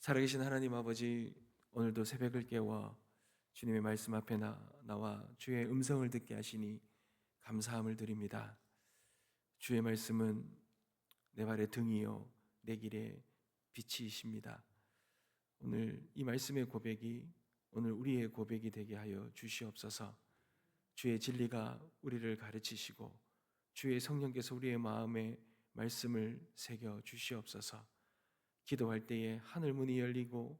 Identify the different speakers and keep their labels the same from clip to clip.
Speaker 1: 살아계신 하나님 아버지, 오늘도 새벽을 깨워 주님의 말씀 앞에 나와 주의 음성을 듣게 하시니 감사함을 드립니다. 주의 말씀은 내 발의 등이요 내 길의 빛이십니다. 오늘 이 말씀의 고백이 오늘 우리의 고백이 되게 하여 주시옵소서. 주의 진리가 우리를 가르치시고 주의 성령께서 우리의 마음에 말씀을 새겨 주시옵소서. 기도할 때에 하늘 문이 열리고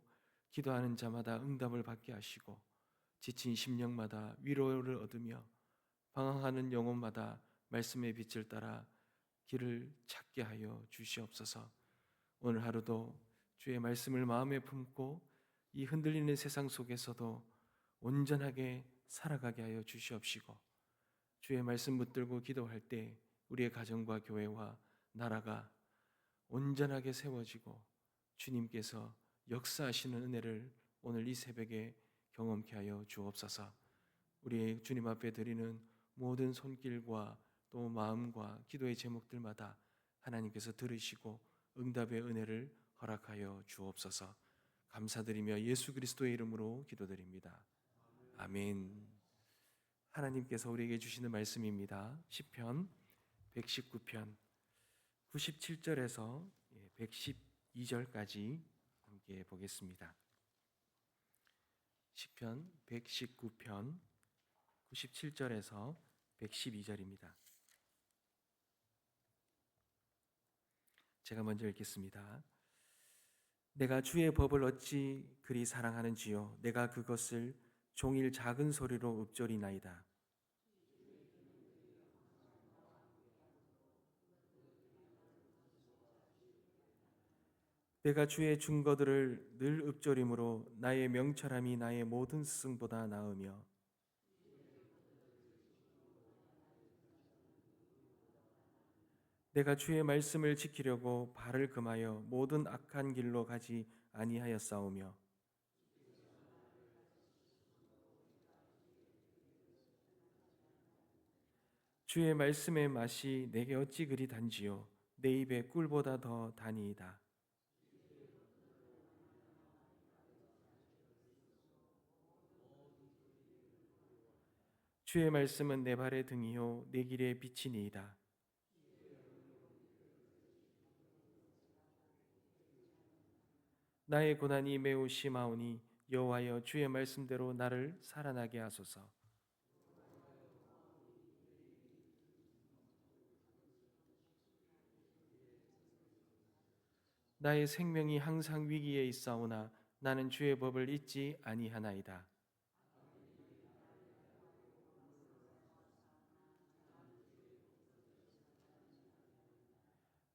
Speaker 1: 기도하는 자마다 응답을 받게 하시고 지친 심령마다 위로를 얻으며 방황하는 영혼마다 말씀의 빛을 따라 길을 찾게 하여 주시옵소서. 오늘 하루도 주의 말씀을 마음에 품고 이 흔들리는 세상 속에서도 온전하게 살아가게 하여 주시옵시고, 주의 말씀 붙들고 기도할 때 우리의 가정과 교회와 나라가 온전하게 세워지고 주님께서 역사하시는 은혜를 오늘 이 새벽에 경험케 하여 주옵소서. 우리의 주님 앞에 드리는 모든 손길과 또 마음과 기도의 제목들마다 하나님께서 들으시고 응답의 은혜를 허락하여 주옵소서. 감사드리며 예수 그리스도의 이름으로 기도드립니다. 아멘. 하나님께서 우리에게 주시는 말씀입니다. 시편 119편 97절에서 112절까지 함께 보겠습니다. 시편 119편 97절에서 112절입니다. 제가 먼저 읽겠습니다. 내가 주의 법을 어찌 그리 사랑하는지요. 내가 그것을 종일 작은 소리로 읊조리나이다. 내가 주의 증거들을 늘 읊조림으로 나의 명철함이 나의 모든 스승보다 나으며 내가 주의 말씀을 지키려고 발을 금하여 모든 악한 길로 가지 아니하였사오며 주의 말씀의 맛이 내게 어찌 그리 단지요. 내 입에 꿀보다 더 다니이다. 주의 말씀은 내 발의 등이요 내 길의 빛이니이다. 나의 고난이 매우 심하오니 여호와여 주의 말씀대로 나를 살아나게 하소서. 나의 생명이 항상 위기에 있사오나 나는 주의 법을 잊지 아니하나이다.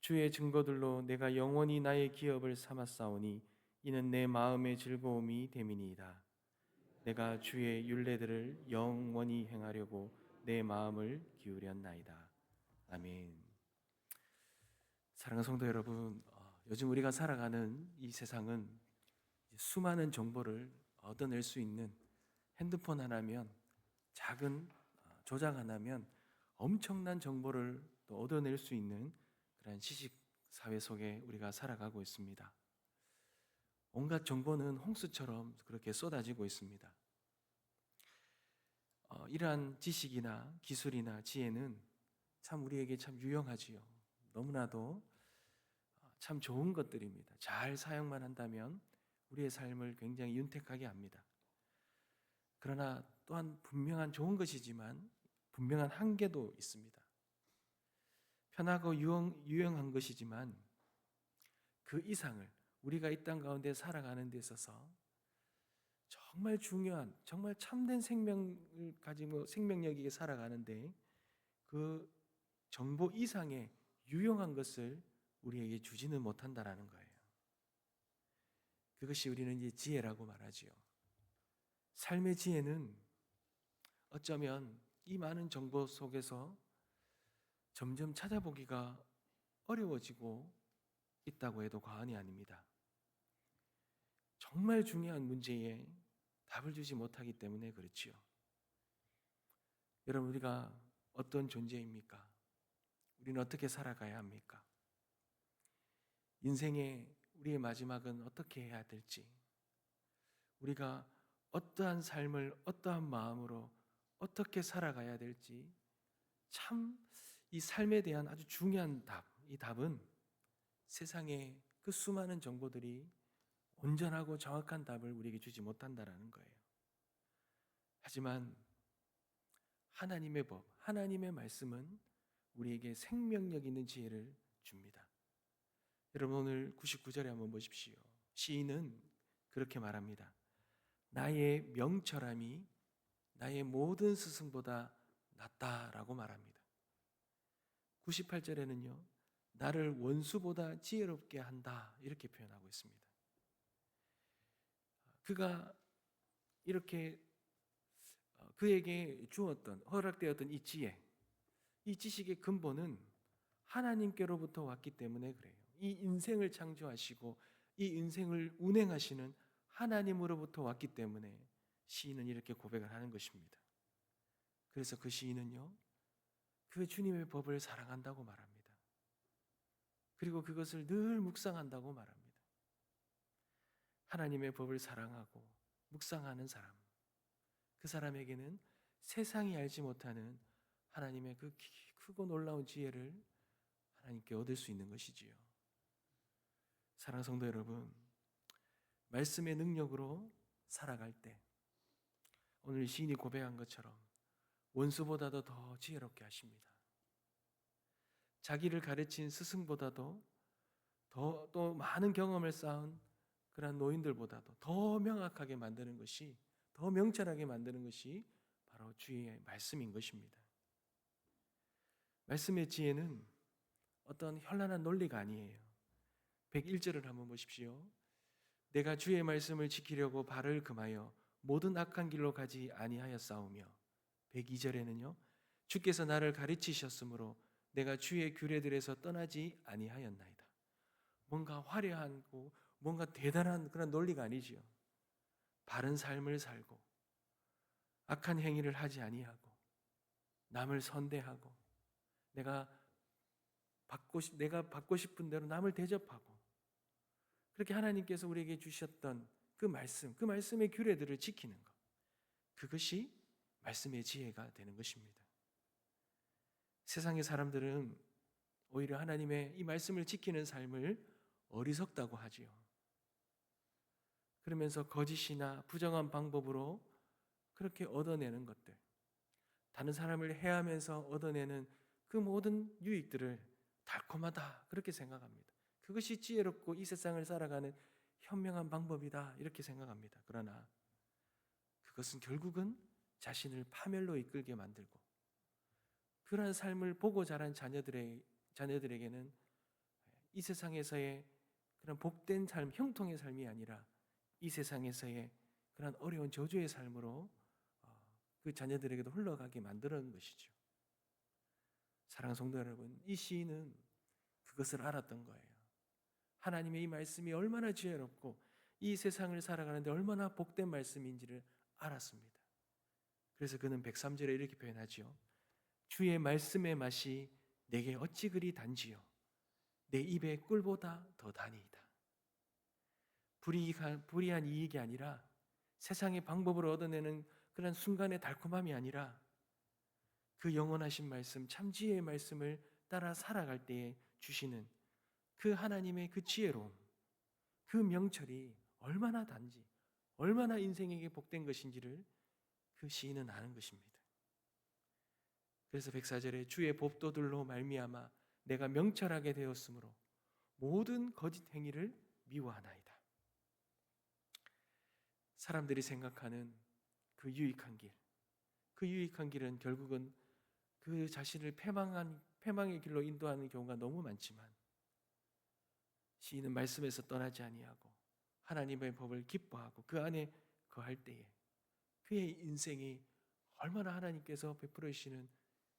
Speaker 1: 주의 증거들로 내가 영원히 나의 기업을 삼았사오니 이는 내 마음의 즐거움이 됨이니이다. 내가 주의 율례들을 영원히 행하려고 내 마음을 기울였나이다. 아멘. 사랑하는 성도 여러분, 요즘 우리가 살아가는 이 세상은 수많은 정보를 얻어낼 수 있는 핸드폰 하나면, 작은 조작 하나면 엄청난 정보를 또 얻어낼 수 있는 그런 시식 사회 속에 우리가 살아가고 있습니다. 온갖 정보는 홍수처럼 그렇게 쏟아지고 있습니다. 이러한 지식이나 기술이나 지혜는 참 우리에게 참 유용하지요. 너무나도 참 좋은 것들입니다. 잘 사용만 한다면 우리의 삶을 굉장히 윤택하게 합니다. 그러나 또한 분명한 좋은 것이지만 분명한 한계도 있습니다. 편하고 유용한 것이지만 그 이상을 우리가 이 땅 가운데 살아가는 데 있어서 정말 중요한, 정말 참된 생명을 가지고 생명력있게 살아가는데 그 정보 이상의 유용한 것을 우리에게 주지는 못한다라는 거예요. 그것이 우리는 이제 지혜라고 말하지요. 삶의 지혜는 어쩌면 이 많은 정보 속에서 점점 찾아보기가 어려워지고 있다고 해도 과언이 아닙니다. 정말 중요한 문제에 답을 주지 못하기 때문에 그렇지요. 여러분, 우리가 어떤 존재입니까? 우리는 어떻게 살아가야 합니까? 인생에 우리의 마지막은 어떻게 해야 될지, 우리가 어떠한 삶을 어떠한 마음으로 어떻게 살아가야 될지, 참 이 삶에 대한 아주 중요한 답, 이 답은 세상의 그 수많은 정보들이 온전하고 정확한 답을 우리에게 주지 못한다라는 거예요. 하지만 하나님의 법, 하나님의 말씀은 우리에게 생명력 있는 지혜를 줍니다. 여러분, 오늘 99절에 한번 보십시오. 시인은 그렇게 말합니다. 나의 명철함이 나의 모든 스승보다 낫다라고 말합니다. 98절에는요, 나를 원수보다 지혜롭게 한다 이렇게 표현하고 있습니다. 그가 이렇게 그에게 주었던, 허락되었던 이 지혜, 이 지식의 근본은 하나님께로부터 왔기 때문에 그래요. 이 인생을 창조하시고 이 인생을 운행하시는 하나님으로부터 왔기 때문에 시인은 이렇게 고백을 하는 것입니다. 그래서 그 시인은요, 그 주님의 법을 사랑한다고 말합니다. 그리고 그것을 늘 묵상한다고 말합니다. 하나님의 법을 사랑하고 묵상하는 사람, 그 사람에게는 세상이 알지 못하는 하나님의 그 크고 놀라운 지혜를 하나님께 얻을 수 있는 것이지요. 사랑하는 성도 여러분, 말씀의 능력으로 살아갈 때 오늘 시인이 고백한 것처럼 원수보다도 더 지혜롭게 하십니다. 자기를 가르친 스승보다도 또 많은 경험을 쌓은 그런 노인들보다도 더 명확하게 만드는 것이, 더 명철하게 만드는 것이 바로 주의 말씀인 것입니다. 말씀의 지혜는 어떤 현란한 논리가 아니에요. 101절을 한번 보십시오. 내가 주의 말씀을 지키려고 발을 금하여 모든 악한 길로 가지 아니하였사오며, 102절에는요, 주께서 나를 가르치셨으므로 내가 주의 규례들에서 떠나지 아니하였나이다. 뭔가 화려하고 뭔가 대단한 그런 논리가 아니지요. 바른 삶을 살고 악한 행위를 하지 아니하고 남을 선대하고 내가 받고 싶은 대로 남을 대접하고, 그렇게 하나님께서 우리에게 주셨던 그 말씀, 그 말씀의 규례들을 지키는 것, 그것이 말씀의 지혜가 되는 것입니다. 세상의 사람들은 오히려 하나님의 이 말씀을 지키는 삶을 어리석다고 하지요. 그러면서 거짓이나 부정한 방법으로 그렇게 얻어내는 것들, 다른 사람을 해하면서 얻어내는 그 모든 유익들을 달콤하다 그렇게 생각합니다. 그것이 지혜롭고 이 세상을 살아가는 현명한 방법이다 이렇게 생각합니다. 그러나 그것은 결국은 자신을 파멸로 이끌게 만들고, 그러한 삶을 보고 자란 자녀들에게는 이 세상에서의 그런 복된 삶, 형통의 삶이 아니라 이 세상에서의 그런 어려운 저주의 삶으로 그 자녀들에게도 흘러가게 만드는 것이죠. 사랑하는 성도 여러분, 이 시인은 그것을 알았던 거예요. 하나님의 이 말씀이 얼마나 지혜롭고 이 세상을 살아가는데 얼마나 복된 말씀인지를 알았습니다. 그래서 그는 103절에 이렇게 표현하지요. 주의 말씀의 맛이 내게 어찌 그리 단지요 내 입의 꿀보다 더 다니이다. 불이한 이익이 아니라 세상의 방법으로 얻어내는 그런 순간의 달콤함이 아니라 그 영원하신 말씀, 참 지혜의 말씀을 따라 살아갈 때에 주시는 그 하나님의 그 지혜로움, 그 명철이 얼마나 단지, 얼마나 인생에게 복된 것인지를 그 시인은 아는 것입니다. 그래서 104절에 주의 법도들로 말미암아 내가 명철하게 되었으므로 모든 거짓 행위를 미워하나이다. 사람들이 생각하는 그 유익한 길, 그 유익한 길은 결국은 그 자신을 패망의 길로 인도하는 경우가 너무 많지만, 시인은 말씀에서 떠나지 아니하고 하나님의 법을 기뻐하고 그 안에 거할 때에 그의 인생이 얼마나 하나님께서 베풀어 주시는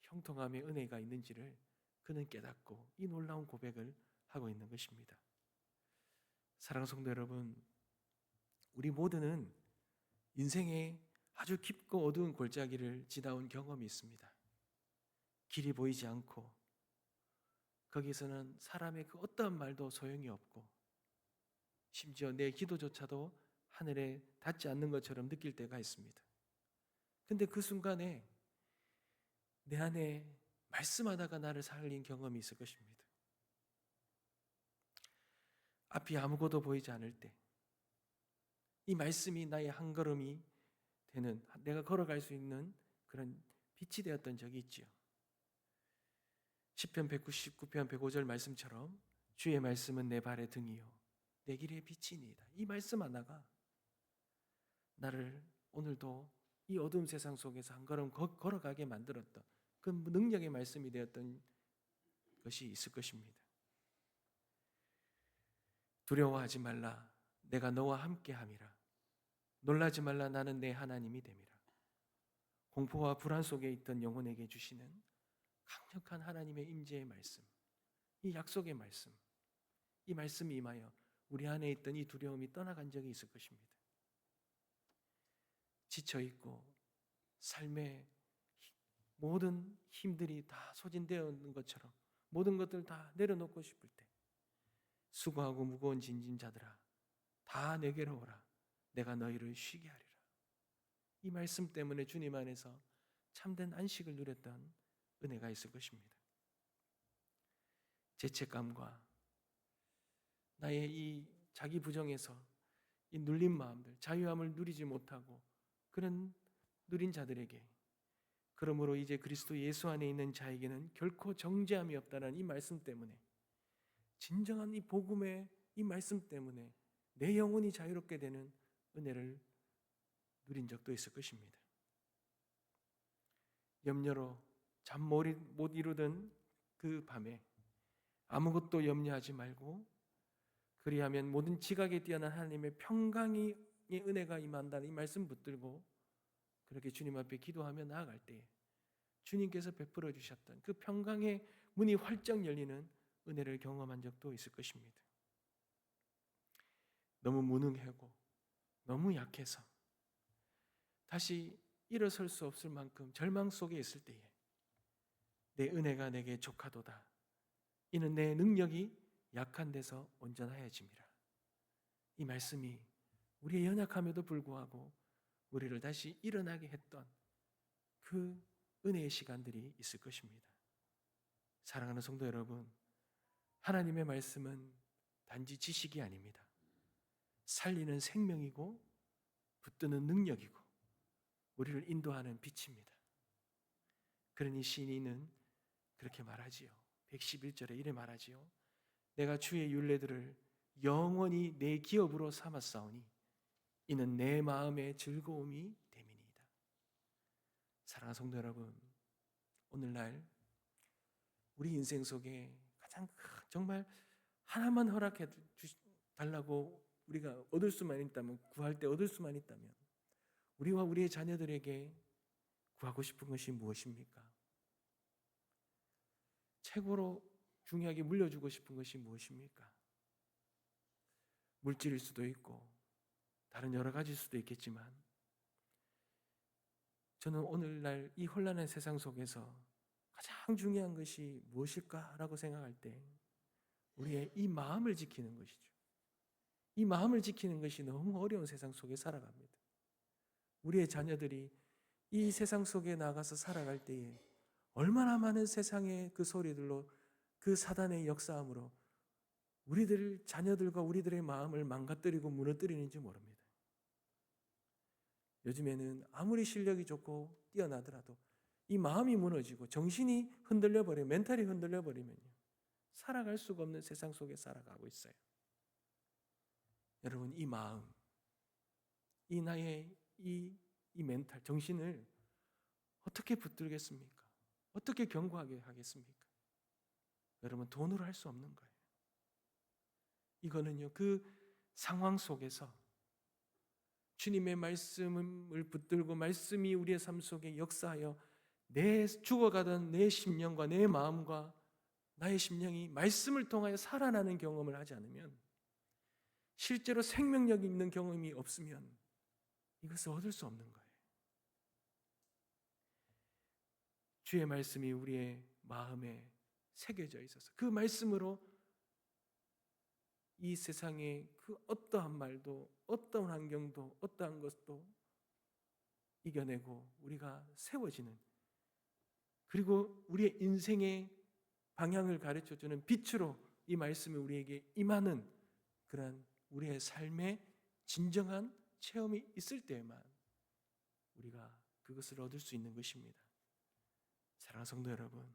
Speaker 1: 형통함의 은혜가 있는지를 그는 깨닫고 이 놀라운 고백을 하고 있는 것입니다. 사랑하는 성도 여러분, 우리 모두는 인생에 아주 깊고 어두운 골짜기를 지나온 경험이 있습니다. 길이 보이지 않고 거기서는 사람의 그 어떠한 말도 소용이 없고 심지어 내 기도조차도 하늘에 닿지 않는 것처럼 느낄 때가 있습니다. 근데 그 순간에 내 안에 말씀하다가 나를 살린 경험이 있을 것입니다. 앞이 아무것도 보이지 않을 때 이 말씀이 나의 한 걸음이 되는, 내가 걸어갈 수 있는 그런 빛이 되었던 적이 있지요. 시편 199편 105절 말씀처럼 주의 말씀은 내 발의 등이요 내 길의 빛이니이다. 이 말씀 하나가 나를 오늘도 이 어두운 세상 속에서 한 걸음 걸어가게 만들었던 그 능력의 말씀이 되었던 것이 있을 것입니다. 두려워하지 말라 내가 너와 함께함이라. 놀라지 말라 나는 내 하나님이 됨이라. 공포와 불안 속에 있던 영혼에게 주시는 강력한 하나님의 임재의 말씀, 이 약속의 말씀, 이 말씀이 임하여 우리 안에 있던 이 두려움이 떠나간 적이 있을 것입니다. 지쳐있고 삶의 모든 힘들이 다 소진되어 있는 것처럼 모든 것들 다 내려놓고 싶을 때 수고하고 무거운 짐진 자들아 다 내게로 오라 내가 너희를 쉬게 하리라. 이 말씀 때문에 주님 안에서 참된 안식을 누렸던 은혜가 있을 것입니다. 죄책감과 나의 이 자기 부정에서 이 눌린 마음들, 자유함을 누리지 못하고 그런 누린 자들에게, 그러므로 이제 그리스도 예수 안에 있는 자에게는 결코 정죄함이 없다는 이 말씀 때문에, 진정한 이 복음의 이 말씀 때문에 내 영혼이 자유롭게 되는 은혜를 누린 적도 있을 것입니다. 염려로 잠 못 이루던 그 밤에 아무것도 염려하지 말고 그리하면 모든 지각에 뛰어난 하나님의 평강의 은혜가 임한다는 이 말씀 붙들고 그렇게 주님 앞에 기도하며 나아갈 때 주님께서 베풀어 주셨던 그 평강의 문이 활짝 열리는 은혜를 경험한 적도 있을 것입니다. 너무 무능하고 너무 약해서 다시 일어설 수 없을 만큼 절망 속에 있을 때에 내 은혜가 내게 족하도다. 이는 내 능력이 약한 데서 온전하여짐이라. 이 말씀이 우리의 연약함에도 불구하고 우리를 다시 일어나게 했던 그 은혜의 시간들이 있을 것입니다. 사랑하는 성도 여러분, 하나님의 말씀은 단지 지식이 아닙니다. 살리는 생명이고 붙드는 능력이고 우리를 인도하는 빛입니다. 그러니 시인은 그렇게 말하지요. 111절에 이래 말하지요. 내가 주의 율례들을 영원히 내 기업으로 삼았사오니 이는 내 마음의 즐거움이 됨이니이다. 사랑하는 성도 여러분, 오늘날 우리 인생 속에 가장 정말 하나만 허락해 달라고 우리가 얻을 수만 있다면, 구할 때 얻을 수만 있다면 우리와 우리의 자녀들에게 구하고 싶은 것이 무엇입니까? 최고로 중요하게 물려주고 싶은 것이 무엇입니까? 물질일 수도 있고 다른 여러 가지일 수도 있겠지만 저는 오늘날 이 혼란한 세상 속에서 가장 중요한 것이 무엇일까라고 생각할 때 우리의 이 마음을 지키는 것이죠. 이 마음을 지키는 것이 너무 어려운 세상 속에 살아갑니다. 우리의 자녀들이 이 세상 속에 나가서 살아갈 때에 얼마나 많은 세상의 그 소리들로 그 사단의 역사함으로 우리들 자녀들과 우리들의 마음을 망가뜨리고 무너뜨리는지 모릅니다. 요즘에는 아무리 실력이 좋고 뛰어나더라도 이 마음이 무너지고 정신이 흔들려 버리면, 멘탈이 흔들려 버리면요, 살아갈 수가 없는 세상 속에 살아가고 있어요. 여러분, 이 마음, 이 나의 이 멘탈, 정신을 어떻게 붙들겠습니까? 어떻게 견고하게 하겠습니까? 여러분, 돈으로 할 수 없는 거예요. 이거는요, 그 상황 속에서 주님의 말씀을 붙들고 말씀이 우리의 삶 속에 역사하여 내 죽어가던 내 심령과 내 마음과 나의 심령이 말씀을 통하여 살아나는 경험을 하지 않으면, 실제로 생명력 있는 경험이 없으면 이것을 얻을 수 없는 거예요. 주의 말씀이 우리의 마음에 새겨져 있어서 그 말씀으로 이 세상의 그 어떠한 말도, 어떠한 환경도, 어떠한 것도 이겨내고 우리가 세워지는, 그리고 우리의 인생의 방향을 가르쳐주는 빛으로 이 말씀이 우리에게 임하는 그런 우리의 삶의 진정한 체험이 있을 때에만 우리가 그것을 얻을 수 있는 것입니다. 사랑하는 성도 여러분,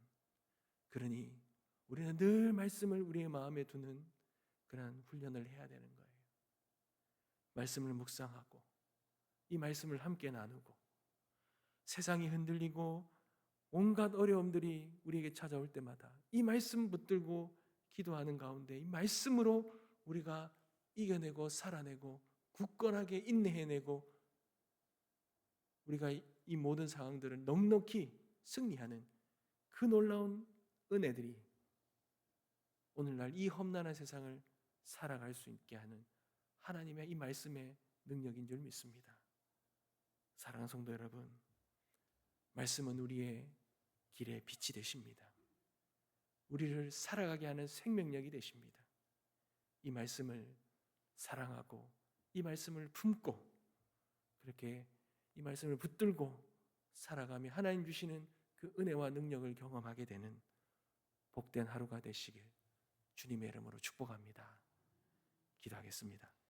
Speaker 1: 그러니 우리는 늘 말씀을 우리의 마음에 두는 그런 훈련을 해야 되는 거예요. 말씀을 묵상하고 이 말씀을 함께 나누고, 세상이 흔들리고 온갖 어려움들이 우리에게 찾아올 때마다 이 말씀 붙들고 기도하는 가운데 이 말씀으로 우리가 이겨내고 살아내고 굳건하게 인내해내고 우리가 이 모든 상황들을 넉넉히 승리하는 그 놀라운 은혜들이 오늘날 이 험난한 세상을 살아갈 수 있게 하는 하나님의 이 말씀의 능력인 줄 믿습니다. 사랑하는 성도 여러분, 말씀은 우리의 길의 빛이 되십니다. 우리를 살아가게 하는 생명력이 되십니다. 이 말씀을 사랑하고 이 말씀을 품고 그렇게 이 말씀을 붙들고 살아가며 하나님 주시는 그 은혜와 능력을 경험하게 되는 복된 하루가 되시길 주님의 이름으로 축복합니다. 기도하겠습니다.